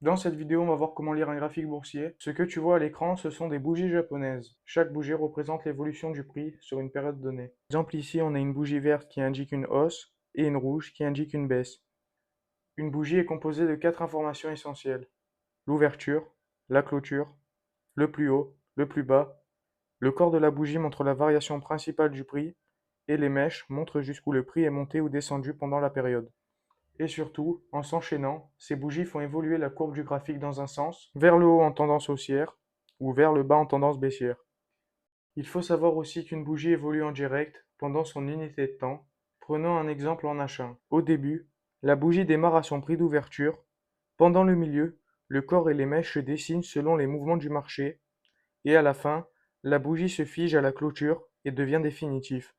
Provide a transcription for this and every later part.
Dans cette vidéo, on va voir comment lire un graphique boursier. Ce que tu vois à l'écran, ce sont des bougies japonaises. Chaque bougie représente l'évolution du prix sur une période donnée. Par exemple, ici, on a une bougie verte qui indique une hausse et une rouge qui indique une baisse. Une bougie est composée de 4 informations essentielles. L'ouverture, la clôture, le plus haut, le plus bas. Le corps de la bougie montre la variation principale du prix et les mèches montrent jusqu'où le prix est monté ou descendu pendant la période. Et surtout, en s'enchaînant, ces bougies font évoluer la courbe du graphique dans un sens, vers le haut en tendance haussière ou vers le bas en tendance baissière. Il faut savoir aussi qu'une bougie évolue en direct pendant son unité de temps. Prenons un exemple en H1. Au début, la bougie démarre à son prix d'ouverture. Pendant le milieu, le corps et les mèches se dessinent selon les mouvements du marché. Et à la fin, la bougie se fige à la clôture et devient définitive.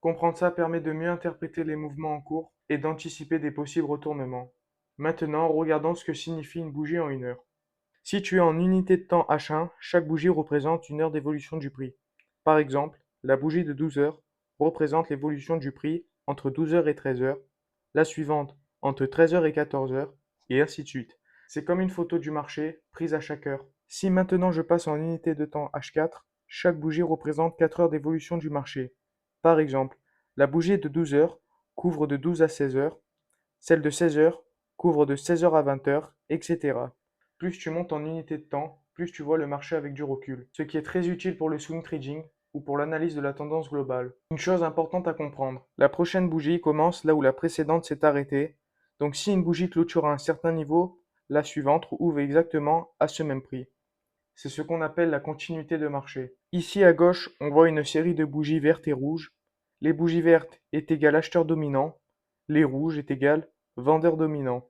Comprendre ça permet de mieux interpréter les mouvements en cours et d'anticiper des possibles retournements. Maintenant, regardons ce que signifie une bougie en une heure. Si tu es en unité de temps H1, chaque bougie représente une heure d'évolution du prix. Par exemple, la bougie de 12 heures représente l'évolution du prix entre 12 heures et 13 heures, la suivante entre 13 heures et 14 heures, et ainsi de suite. C'est comme une photo du marché prise à chaque heure. Si maintenant je passe en unité de temps H4, chaque bougie représente 4 heures d'évolution du marché. Par exemple, la bougie de 12 heures couvre de 12 à 16 heures, celle de 16 heures couvre de 16 heures à 20 heures, etc. Plus tu montes en unité de temps, plus tu vois le marché avec du recul, ce qui est très utile pour le swing trading ou pour l'analyse de la tendance globale. Une chose importante à comprendre, la prochaine bougie commence là où la précédente s'est arrêtée, donc si une bougie clôture à un certain niveau, la suivante ouvre exactement à ce même prix. C'est ce qu'on appelle la continuité de marché. Ici à gauche, on voit une série de bougies vertes et rouges. Les bougies vertes est égale acheteur dominant, les rouges est égale vendeur dominant.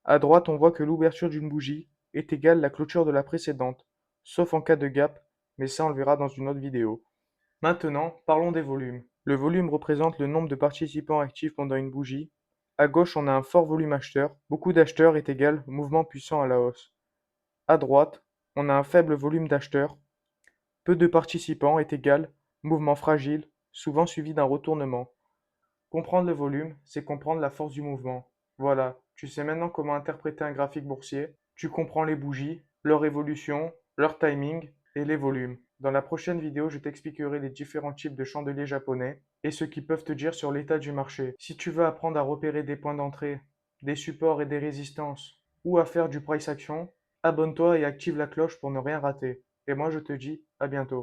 À droite, on voit que l'ouverture d'une bougie est égale à la clôture de la précédente, sauf en cas de gap, mais ça on le verra dans une autre vidéo. Maintenant, parlons des volumes. Le volume représente le nombre de participants actifs pendant une bougie. À gauche, on a un fort volume acheteur. Beaucoup d'acheteurs est égal mouvement puissant à la hausse. À droite, on a un faible volume d'acheteurs. Peu de participants est égal mouvement fragile, souvent suivi d'un retournement. Comprendre le volume, c'est comprendre la force du mouvement. Voilà, tu sais maintenant comment interpréter un graphique boursier. Tu comprends les bougies, leur évolution, leur timing et les volumes. Dans la prochaine vidéo, je t'expliquerai les différents types de chandeliers japonais et ce qu'ils peuvent te dire sur l'état du marché. Si tu veux apprendre à repérer des points d'entrée, des supports et des résistances, ou à faire du price action, abonne-toi et active la cloche pour ne rien rater. Et moi je te dis à bientôt.